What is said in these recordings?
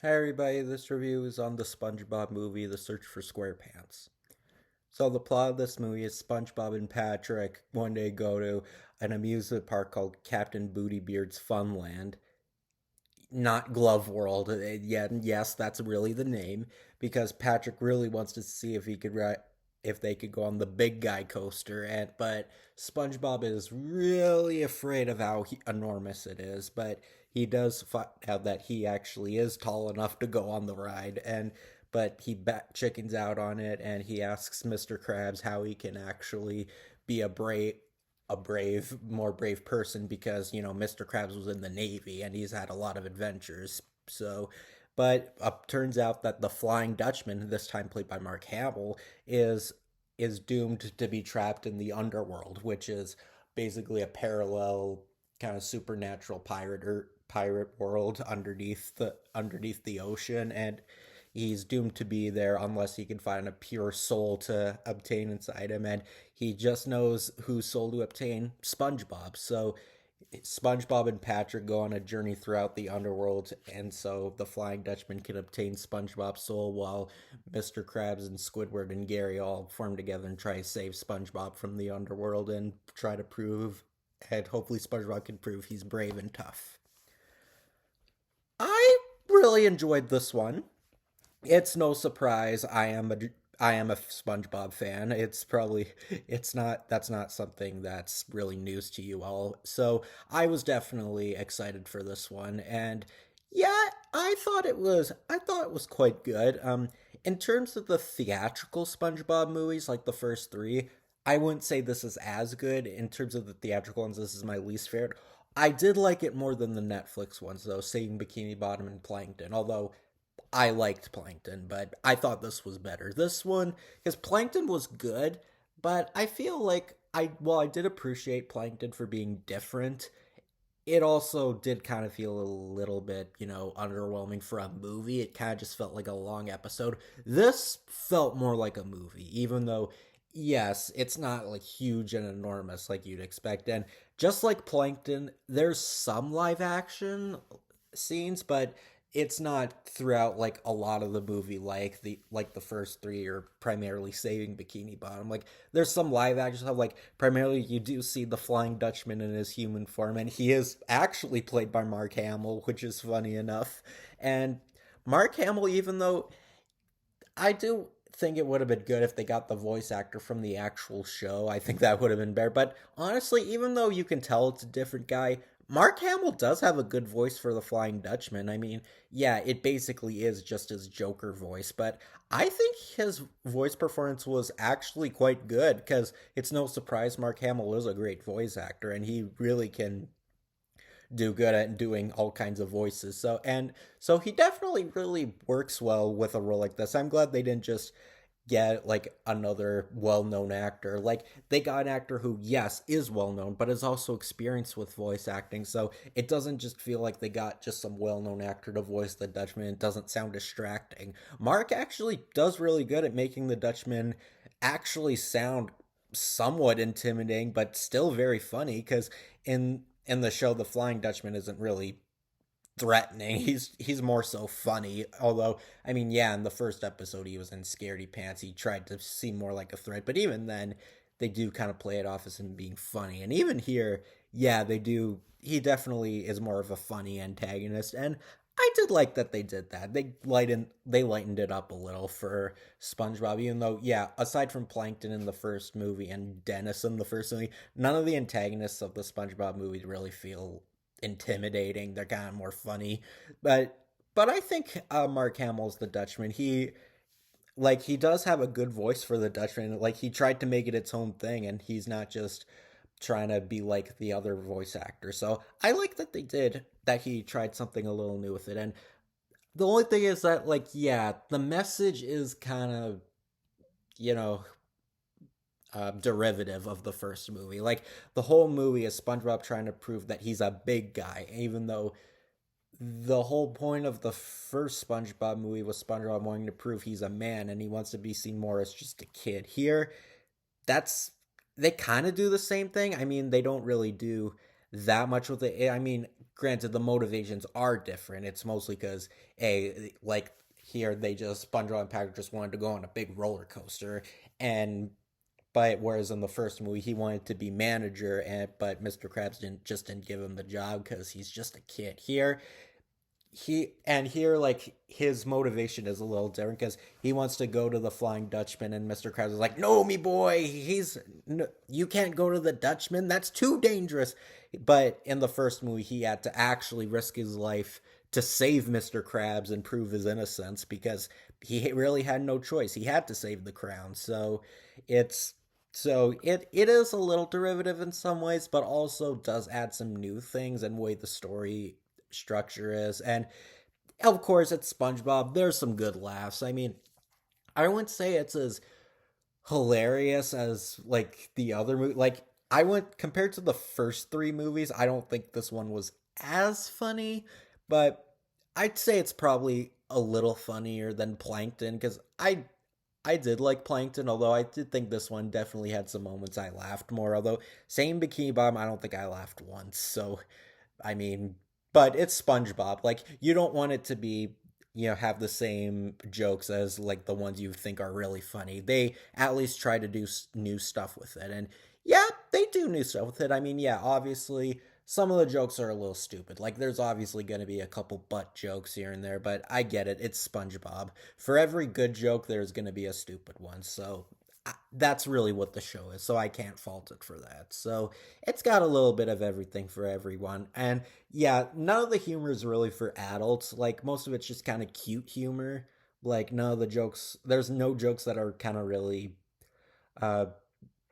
Hi everybody, this review is on the Spongebob movie, The Search for Squarepants. So the plot of this movie is SpongeBob and Patrick one day go to an amusement park called Captain Bootybeard's Funland. Not Glove World. Yeah, yes, that's really the name because Patrick really wants to see if he could if they could go on the big guy coaster but SpongeBob is really afraid of how enormous it is, but he does find out that he actually is tall enough to go on the ride but he chickens out on it and he asks Mr. Krabs how he can actually be more brave person because Mr. Krabs was in the Navy and he's had a lot of adventures. So, but turns out that the Flying Dutchman, this time played by Mark Hamill, is doomed to be trapped in the underworld, which is basically a parallel kind of supernatural pirate world underneath the ocean, and he's doomed to be there unless he can find a pure soul to obtain inside him, and he just knows whose soul to obtain: SpongeBob. So SpongeBob and Patrick go on a journey throughout the underworld, and so the Flying Dutchman can obtain SpongeBob's soul while Mr. Krabs and Squidward and Gary all form together and try to save SpongeBob from the underworld and try to prove, and hopefully SpongeBob can prove he's brave and tough. I really enjoyed this one. It's no surprise I am a SpongeBob fan. That's not something that's really news to you all. So I was definitely excited for this one, and yeah, I thought it was quite good. In terms of the theatrical SpongeBob movies, like the first three, I wouldn't say this is as good. In terms of the theatrical ones, this is my least favorite. I did like it more than the Netflix ones, though, Saving Bikini Bottom and Plankton. Although I liked Plankton, but I thought this was better. This one, because Plankton was good, but I feel like while I did appreciate Plankton for being different, it also did kind of feel a little bit, underwhelming for a movie. It kind of just felt like a long episode. This felt more like a movie, even though, yes, it's not like huge and enormous like you'd expect. And just like Plankton, there's some live action scenes, but it's not throughout like a lot of the movie like the first three are primarily Saving Bikini Bottom. Like there's some live action stuff, like primarily you do see the Flying Dutchman in his human form, and he is actually played by Mark Hamill, which is funny enough. And Mark Hamill, even though I do think it would have been good if they got the voice actor from the actual show. I think that would have been better. But honestly, even though you can tell it's a different guy, Mark Hamill does have a good voice for the Flying Dutchman. I mean, yeah, it basically is just his Joker voice, but I think his voice performance was actually quite good because it's no surprise Mark Hamill is a great voice actor and he really can do good at doing all kinds of voices. So he definitely really works well with a role like this. I'm glad they didn't just get like another well-known actor. Like they got an actor who, yes, is well-known, but is also experienced with voice acting. So it doesn't just feel like they got just some well-known actor to voice the Dutchman. It doesn't sound distracting. Mark actually does really good at making the Dutchman actually sound somewhat intimidating, but still very funny. Because in the show, the Flying Dutchman isn't really threatening. He's more so funny. Although, I mean, yeah, in the first episode he was in Scaredy Pants. He tried to seem more like a threat, but even then, they do kind of play it off as him being funny. And even here, yeah, they do. He definitely is more of a funny antagonist, and I did like that they did that. They lightened it up a little for SpongeBob, even though, yeah, aside from Plankton in the first movie and Dennis in the first movie, none of the antagonists of the SpongeBob movie really feel intimidating. They're kind of more funny, but I think Mark Hamill's the Dutchman. He does have a good voice for the Dutchman. Like he tried to make it its own thing, and he's not just trying to be like the other voice actor. So I like that they did that. He tried something a little new with it, and the only thing is that, like, yeah, the message is kind of you know derivative of the first movie. Like the whole movie is SpongeBob trying to prove that he's a big guy, even though the whole point of the first SpongeBob movie was SpongeBob wanting to prove he's a man and he wants to be seen more as just a kid. Here, that's they kind of do the same thing. I mean, they don't really do that much with it. I mean, granted, the motivations are different. It's mostly because, like here, they just, SpongeBob and Patrick just wanted to go on a big roller coaster. And, but whereas in the first movie, he wanted to be manager, but Mr. Krabs didn't give him the job because he's just a kid. Here like his motivation is a little different because he wants to go to the Flying Dutchman, and Mr. Krabs is like, no, me boy, no, you can't go to the Dutchman, that's too dangerous. But in the first movie, he had to actually risk his life to save Mr. Krabs and prove his innocence because he really had no choice. He had to save the crown. It's it is a little derivative in some ways, but also does add some new things and way the story structure is. And of course, it's SpongeBob. There's some good laughs. I mean, I wouldn't say it's as hilarious as like the other movie. Like I went compared to the first three movies, I don't think this one was as funny, but I'd say it's probably a little funnier than Plankton because I did like Plankton, although I did think this one definitely had some moments I laughed more. Although same Bikini Bottom, I don't think I laughed once. So I mean, but it's SpongeBob. Like you don't want it to be, have the same jokes as like the ones you think are really funny. They at least try to do new stuff with it. And yeah, they do new stuff with it. I mean, yeah, obviously some of the jokes are a little stupid. Like there's obviously going to be a couple butt jokes here and there, but I get it. It's SpongeBob. For every good joke, there's going to be a stupid one. So that's really what the show is. So I can't fault it for that. So it's got a little bit of everything for everyone. And yeah, none of the humor is really for adults. Like most of it's just kind of cute humor. Like none of the jokes, there's no jokes that are kind of really uh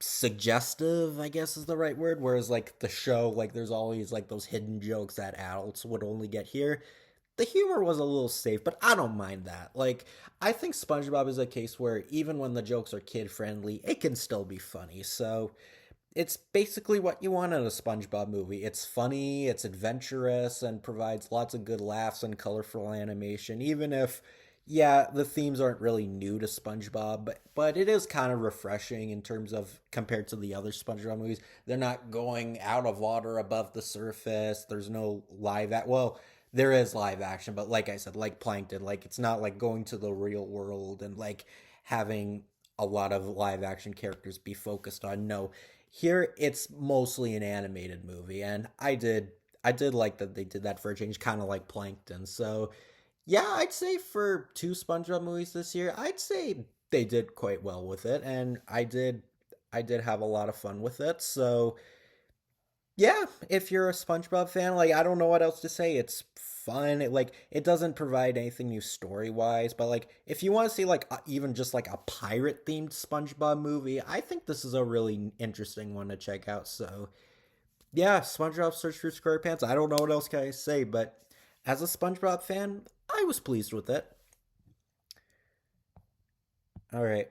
suggestive, I guess is the right word. Whereas like the show, like there's always like those hidden jokes that adults would only get here. The humor was a little safe, but I don't mind that. Like I think SpongeBob is a case where even when the jokes are kid friendly, it can still be funny. So it's basically what you want in a SpongeBob movie. It's funny, it's adventurous, and provides lots of good laughs and colorful animation, even if, yeah, the themes aren't really new to SpongeBob, but it is kind of refreshing in terms of compared to the other SpongeBob movies. They're not going out of water above the surface. There's no well, there is live action, but like I said, like Plankton, like it's not like going to the real world and like having a lot of live action characters be focused on. No, here it's mostly an animated movie, and I did like that they did that for a change, kind of like Plankton. So yeah, I'd say for two SpongeBob movies this year, I'd say they did quite well with it, and I did have a lot of fun with it. So yeah, if you're a SpongeBob fan, like I don't know what else to say. It's fun. It doesn't provide anything new story wise, but like if you want to see like even just like a pirate themed SpongeBob movie, I think this is a really interesting one to check out. So yeah, SpongeBob Search for Squarepants. I don't know what else can I say, but as a SpongeBob fan, I was pleased with it. All right,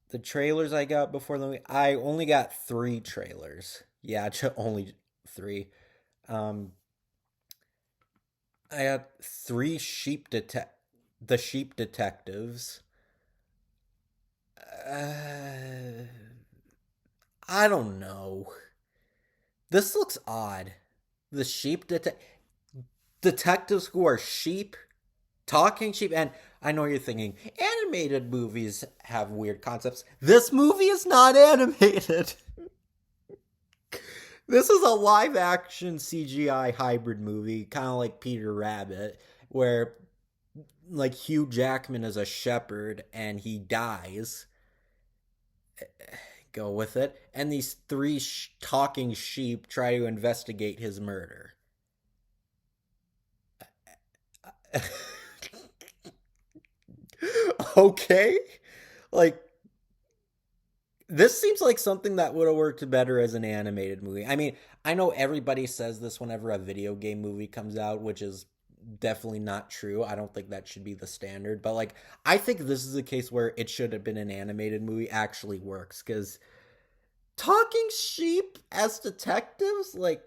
the trailers I got before the movie, I only got three trailers. Yeah, only three. Um, I had three the sheep detectives. Uh, I don't know. This looks odd. The detectives who are sheep, talking sheep, and I know you're thinking animated movies have weird concepts. This movie is not animated. This is a live action CGI hybrid movie, kind of like Peter Rabbit, where like Hugh Jackman is a shepherd and he dies. Go with it. And these three talking sheep try to investigate his murder. Okay? Like, this seems like something that would have worked better as an animated movie. I mean, I know everybody says this whenever a video game movie comes out, which is definitely not true. I don't think that should be the standard. But, like, I think this is a case where it should have been an animated movie actually works. Because talking sheep as detectives, like,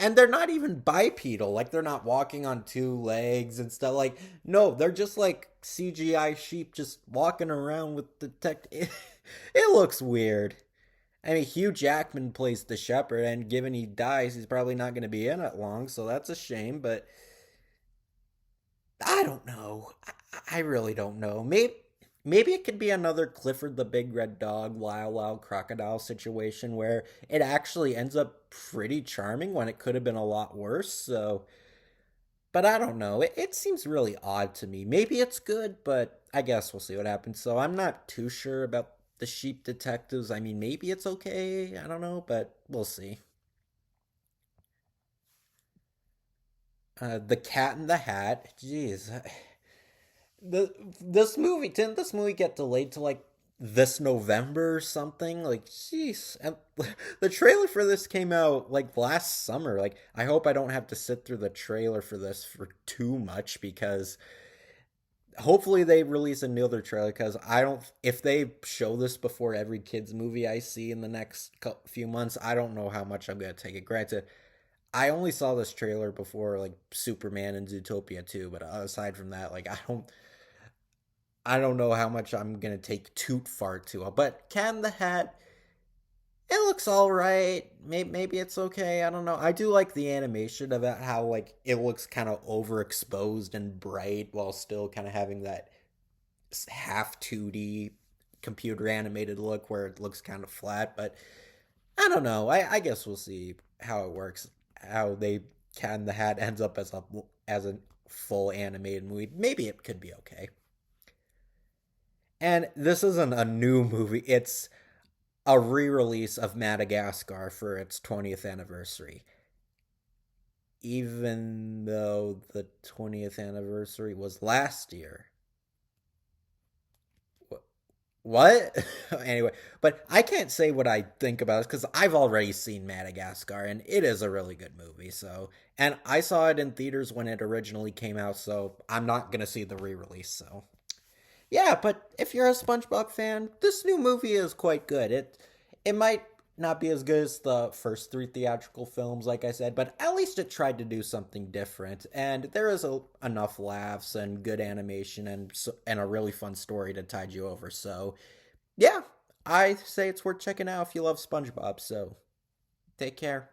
and they're not even bipedal. Like, they're not walking on two legs and stuff. Like, no, they're just like CGI sheep just walking around with detect. It looks weird. I mean, Hugh Jackman plays the shepherd, and given he dies, he's probably not going to be in it long, so that's a shame. But I don't know. I really don't know. Maybe it could be another Clifford the Big Red Dog, Lyle Lyle Crocodile situation where it actually ends up pretty charming when it could have been a lot worse. So, but I don't know. It seems really odd to me. Maybe it's good, but I guess we'll see what happens. So I'm not too sure about the Sheep Detectives. I mean, maybe it's okay. I don't know, but we'll see. The Cat in the Hat. Jeez, didn't this movie get delayed to like this November or something? Like, jeez, and the trailer for this came out like last summer. Like, I hope I don't have to sit through the trailer for this for too much because hopefully they release another trailer because I don't. If they show this before every kids movie I see in the next few months, I don't know how much I'm gonna take it. Granted, I only saw this trailer before like Superman and Zootopia 2, but aside from that, like I don't know how much I'm gonna take Toot Fart to. But Cat in the Hat, it looks all right. Maybe it's okay. I don't know. I do like the animation about how like it looks kind of overexposed and bright while still kind of having that half 2D computer animated look where it looks kind of flat. But I don't know. I guess we'll see how it works. How they Cat in the Hat ends up as a full animated movie. Maybe it could be okay. And this isn't a new movie. It's a re-release of Madagascar for its 20th anniversary. Even though the 20th anniversary was last year. What? Anyway, but I can't say what I think about it because I've already seen Madagascar and it is a really good movie. So, and I saw it in theaters when it originally came out, so I'm not gonna see the re-release. So, yeah, but if you're a SpongeBob fan, this new movie is quite good. It might not be as good as the first three theatrical films, like I said, but at least it tried to do something different. And there is enough laughs and good animation and a really fun story to tide you over. So yeah, I say it's worth checking out if you love SpongeBob. So take care.